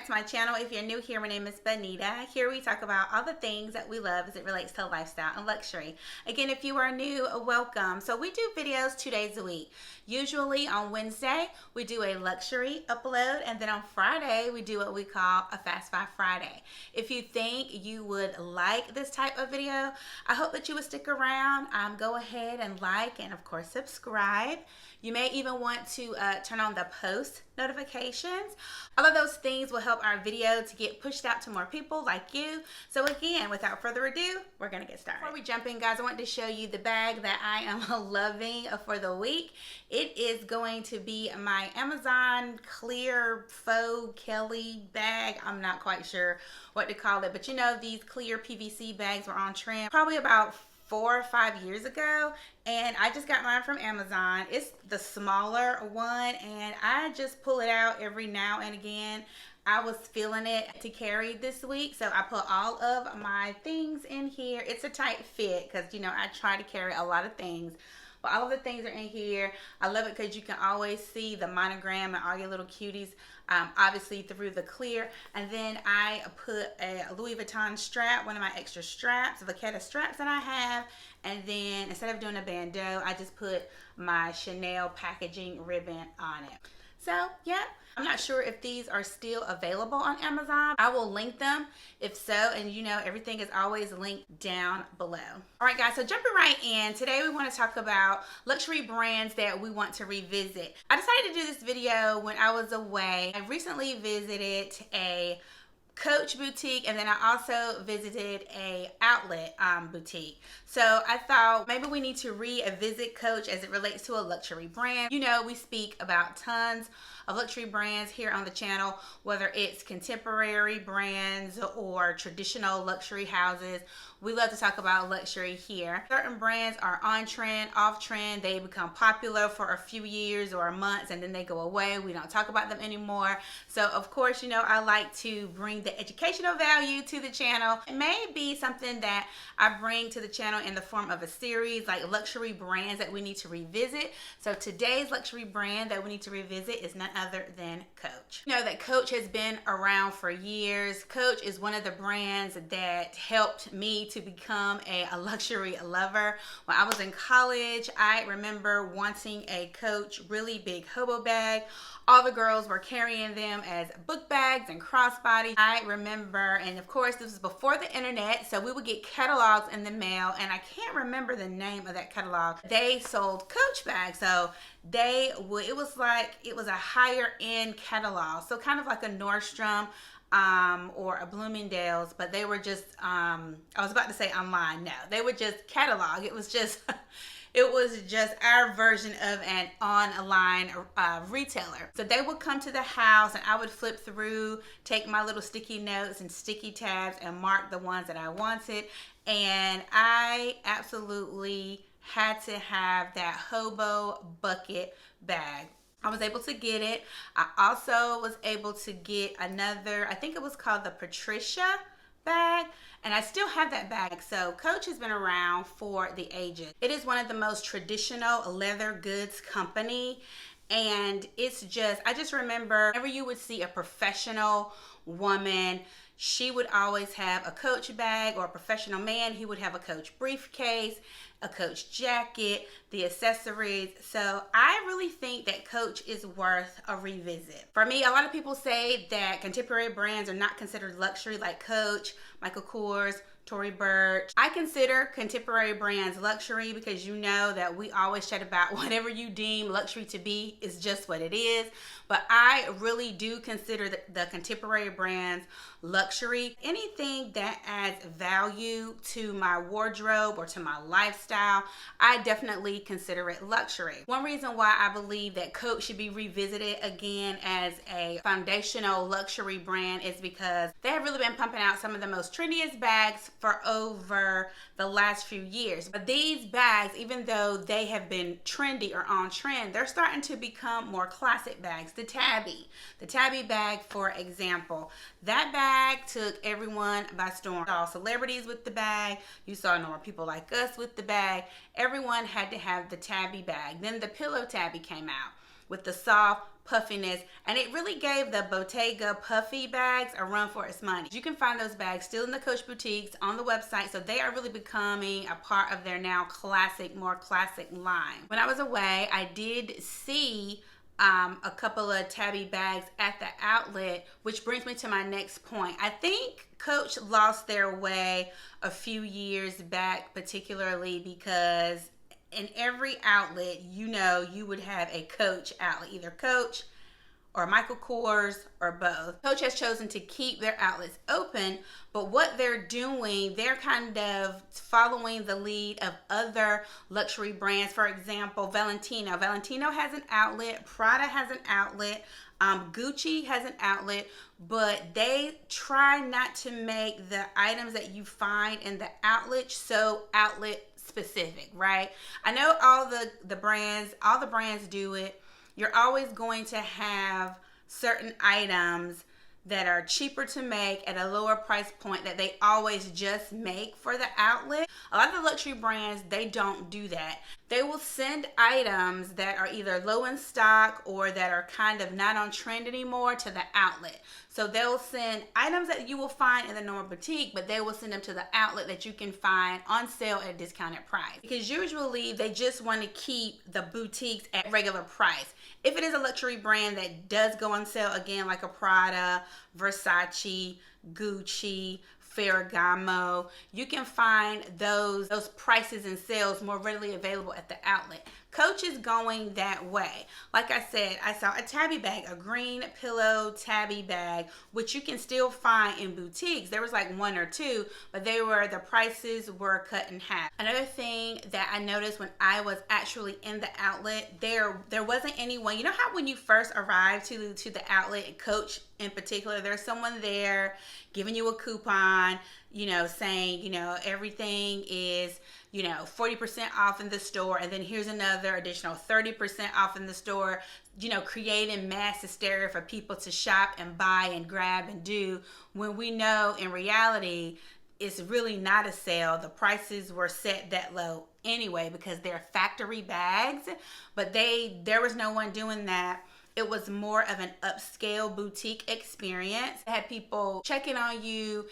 back to my channel. If you're new here, my name is Bonita. Here we talk about all the things that we love as it relates to lifestyle and luxury. Again, if you are new, welcome. So we do videos 2 days a week. Usually on Wednesday, we do a luxury upload, and then on Friday, we do what we call a Fast Five Friday. If you think you would like this type of video, I hope that you would stick around. Go ahead and like and, of course, subscribe. You may even want to turn on the post notifications. All of those things will help our video to get pushed out to more people like you. So again, without further ado, we're gonna get started. Before we jump in, guys, I want to show you the bag that I am loving for the week. It is going to be my Amazon clear faux Kelly bag. I'm not quite sure what to call it, but you know, these clear PVC bags were on trend probably about 4 or 5 years ago, and I just got mine from Amazon. It's the smaller one, and I just pull it out every now and again. I was feeling it to carry this week, so I put all of my things in here. It's a tight fit because, you know, I try to carry a lot of things, but all of the things are in here. I love it because you can always see the monogram and all your little cuties, obviously through the clear. And then I put a Louis Vuitton strap, one of my extra straps, the Vacetta straps that I have. And then instead of doing a bandeau, I just put my Chanel packaging ribbon on it. So, yeah, I'm not sure if these are still available on Amazon. I will link them if so, and you know, everything is always linked down below. All right, guys, so jumping right in, today we want to talk about luxury brands that we want to revisit. I decided to do this video when I was away. I recently visited a Coach boutique, and then I also visited a outlet boutique. So I thought maybe we need to revisit Coach as it relates to a luxury brand. You know, we speak about tons of luxury brands here on the channel, whether it's contemporary brands or traditional luxury houses. We love to talk about luxury here. Certain brands are on trend, off trend. They become popular for a few years or months, and then they go away. We don't talk about them anymore. So of course, you know, I like to bring the educational value to the channel. It may be something that I bring to the channel in the form of a series, like luxury brands that we need to revisit. So today's luxury brand that we need to revisit is none other than Coach. You know that Coach has been around for years. Coach is one of the brands that helped me to become a luxury lover. When I was in college, I remember wanting a Coach really big hobo bag. All the girls were carrying them as book bags and crossbody. I remember, and of course this was before the internet, so we would get catalogs in the mail, and I can't remember the name of that catalog. They sold Coach bags, so it was a higher end catalog, so kind of like a Nordstrom or a Bloomingdale's, but they were just, I was about to say online. No, they were just catalog. It was just our version of an online retailer. So they would come to the house, and I would flip through, take my little sticky notes and sticky tabs and mark the ones that I wanted. And I absolutely had to have that hobo bucket bag. I was able to get it. I also was able to get another, I think it was called the Patricia bag, and I still have that bag. So Coach has been around for the ages. It is one of the most traditional leather goods company, and it's just, I just remember whenever you would see a professional woman, she would always have a Coach bag, or a professional man, he would have a Coach briefcase, a Coach jacket, the accessories. So I really think that Coach is worth a revisit. For me, a lot of people say that contemporary brands are not considered luxury, like Coach, Michael Kors, Tory Burch. I consider contemporary brands luxury because you know that we always chat about whatever you deem luxury to be is just what it is. But I really do consider the contemporary brands luxury. Anything that adds value to my wardrobe or to my lifestyle, I definitely consider it luxury. One reason why I believe that Coach should be revisited again as a foundational luxury brand is because they have really been pumping out some of the most trendiest bags for over the last few years. But these bags, even though they have been trendy or on trend, they're starting to become more classic bags. The Tabby bag, for example, that bag took everyone by storm. You saw celebrities with the bag, you saw normal people like us with the bag. Everyone had to have the Tabby bag. Then the Pillow Tabby came out. with the soft puffiness, and it really gave the Bottega puffy bags a run for its money. You can find those bags still in the Coach boutiques on the website, so they are really becoming a part of their now more classic line. When I was away, I did see a couple of tabby bags at the outlet, which brings me to my next point. I think Coach lost their way a few years back, particularly because in every outlet, you would have a Coach outlet, either Coach or Michael Kors or both. Coach has chosen to keep their outlets open, but what they're doing, they're kind of following the lead of other luxury brands. For example, Valentino. Valentino has an outlet, Prada has an outlet, Gucci has an outlet, but they try not to make the items that you find in the outlet so outlet specific, right? I know all the brands do it. You're always going to have certain items that are cheaper to make at a lower price point that they always just make for the outlet. A lot of the luxury brands, they don't do that. They will send items that are either low in stock or that are kind of not on trend anymore to the outlet. So they'll send items that you will find in the normal boutique, but they will send them to the outlet that you can find on sale at a discounted price. Because usually they just want to keep the boutiques at regular price. If it is a luxury brand that does go on sale, again, like a Prada, Versace, Gucci, Ferragamo, you can find those prices and sales more readily available at the outlet. Coach is going that way. Like I said, I saw a tabby bag, a green pillow tabby bag, which you can still find in boutiques. There was like one or two, but the prices were cut in half. Another thing that I noticed when I was actually in the outlet, there wasn't anyone. You know how when you first arrive to the outlet, Coach in particular, there's someone there giving you a coupon, saying, everything is, 40% off in the store, and then here's another additional 30% off in the store, creating mass hysteria for people to shop and buy and grab and do, when we know in reality it's really not a sale. The prices were set that low anyway because they're factory bags, but there was no one doing that. It was more of an upscale boutique experience. They had people checking on you,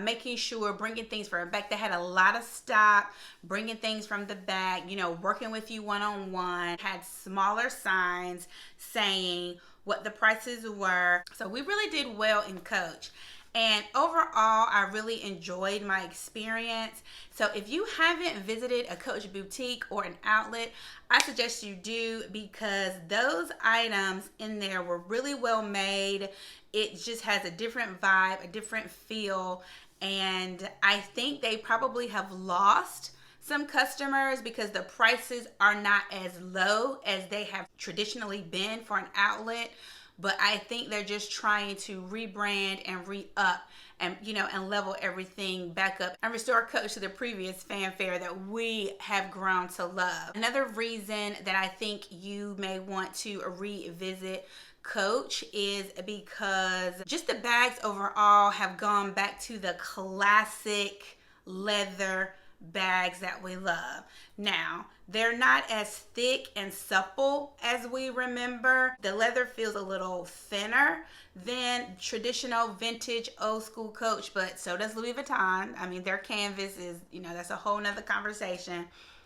making sure, bringing things from back. They had a lot of stock, bringing things from the back, working with you one-on-one. Had smaller signs saying what the prices were. So we really did well in Coach. And overall, I really enjoyed my experience. So if you haven't visited a Coach boutique or an outlet, I suggest you do, because those items in there were really well made. It just has a different vibe, a different feel. And I think they probably have lost some customers because the prices are not as low as they have traditionally been for an outlet. But I think they're just trying to rebrand and re-up and, and level everything back up and restore Coach to the previous fanfare that we have grown to love. Another reason that I think you may want to revisit Coach is because just the bags overall have gone back to the classic leather bags that we love. Now, they're not as thick and supple as we remember. The leather feels a little thinner than traditional vintage old school Coach, but so does Louis Vuitton. I mean, their canvas is, that's a whole nother conversation.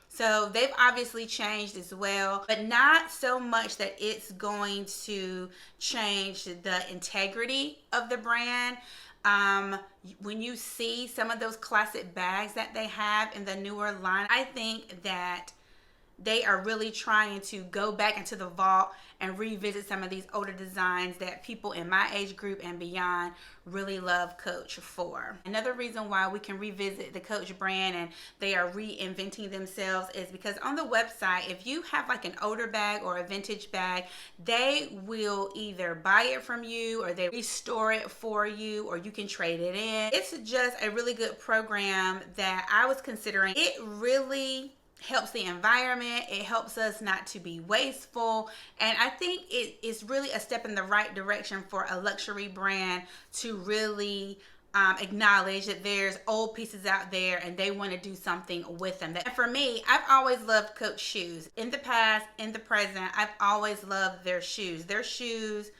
So they've obviously changed as well, but not so much that it's going to change the integrity of the brand. When you see some of those classic bags that they have in the newer line, I think that they are really trying to go back into the vault and revisit some of these older designs that people in my age group and beyond really love Coach for. Another reason why we can revisit the Coach brand and they are reinventing themselves is because on the website, if you have like an older bag or a vintage bag, they will either buy it from you or they restore it for you, or you can trade it in. It's just a really good program that I was considering. It really helps the environment. It helps us not to be wasteful, and I think it is really a step in the right direction for a luxury brand to really acknowledge that there's old pieces out there and they want to do something with them. And for me, I've always loved Coach shoes. In the past, in the present, I've always loved their shoes. Their shoes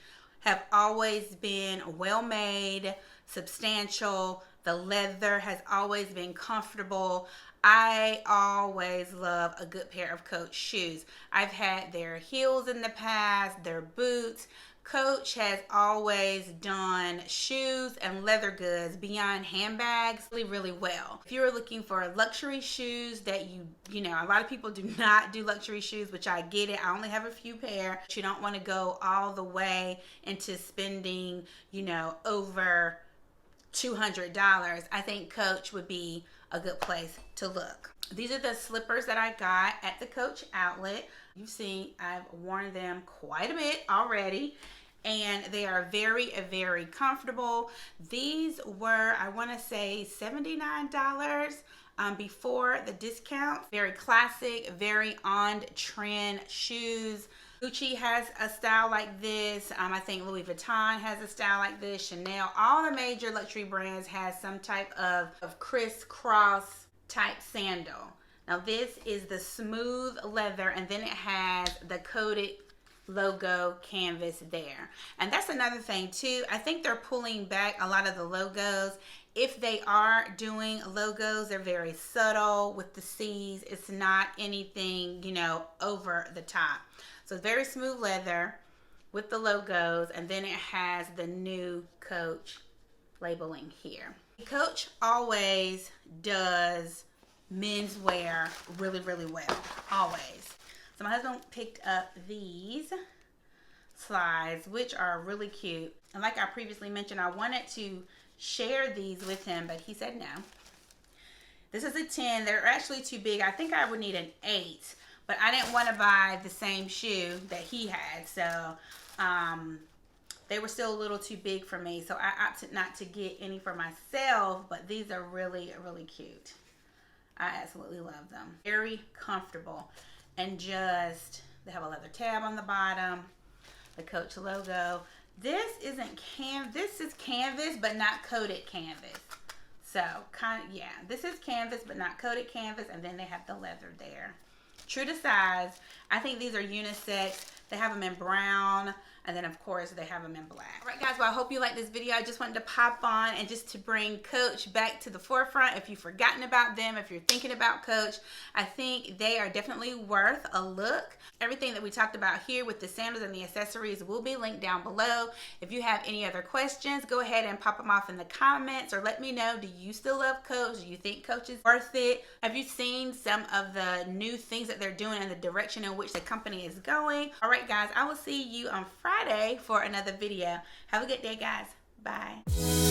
have always been well made, substantial. The leather has always been comfortable. I always love a good pair of Coach shoes. I've had their heels in the past, their boots. Coach has always done shoes and leather goods beyond handbags really well. If you're looking for luxury shoes that you know, a lot of people do not do luxury shoes, which I get it. I only have a few pair. You don't want to go all the way into spending, you know, over $200. I think Coach would be a good place to look. These are the slippers that I got at the Coach outlet. You've seen I've worn them quite a bit already, and they are very comfortable. These were, I want to say, $79 before the discount. Very classic, very on trend shoes. Gucci has a style like this. I think Louis Vuitton has a style like this. Chanel, all the major luxury brands has some type of crisscross type sandal. Now this is the smooth leather, and then it has the coated logo canvas there. And that's another thing too. I think they're pulling back a lot of the logos. If they are doing logos, they're very subtle with the C's. It's not anything, you know, over the top. So very smooth leather with the logos, and then it has the new Coach labeling here. Coach always does menswear really well, always. So my husband picked up these slides, which are really cute. And like I previously mentioned, I wanted to share these with him, but he said no. This is a 10. They're actually too big. I think I would need an 8. But I didn't want to buy the same shoe that he had, so they were still a little too big for me. So I opted not to get any for myself, but these are really cute. I absolutely love them. Very comfortable, and just, they have a leather tab on the bottom, the Coach logo. This isn't this is canvas, but not coated canvas. So yeah, this is canvas, but not coated canvas, and then they have the leather there. True to size. I think these are unisex. They have them in brown, and then of course they have them in black. All right guys, well I hope you liked this video. I just wanted to pop on and just to bring Coach back to the forefront. If you've forgotten about them, if you're thinking about Coach, I think they are definitely worth a look. Everything that we talked about here with the sandals and the accessories will be linked down below. If you have any other questions, go ahead and pop them off in the comments, or let me know, do you still love Coach? Do you think Coach is worth it? Have you seen some of the new things that they're doing and the direction in which the company is going? All right guys, I will see you on Friday for another video. Have a good day guys. Bye.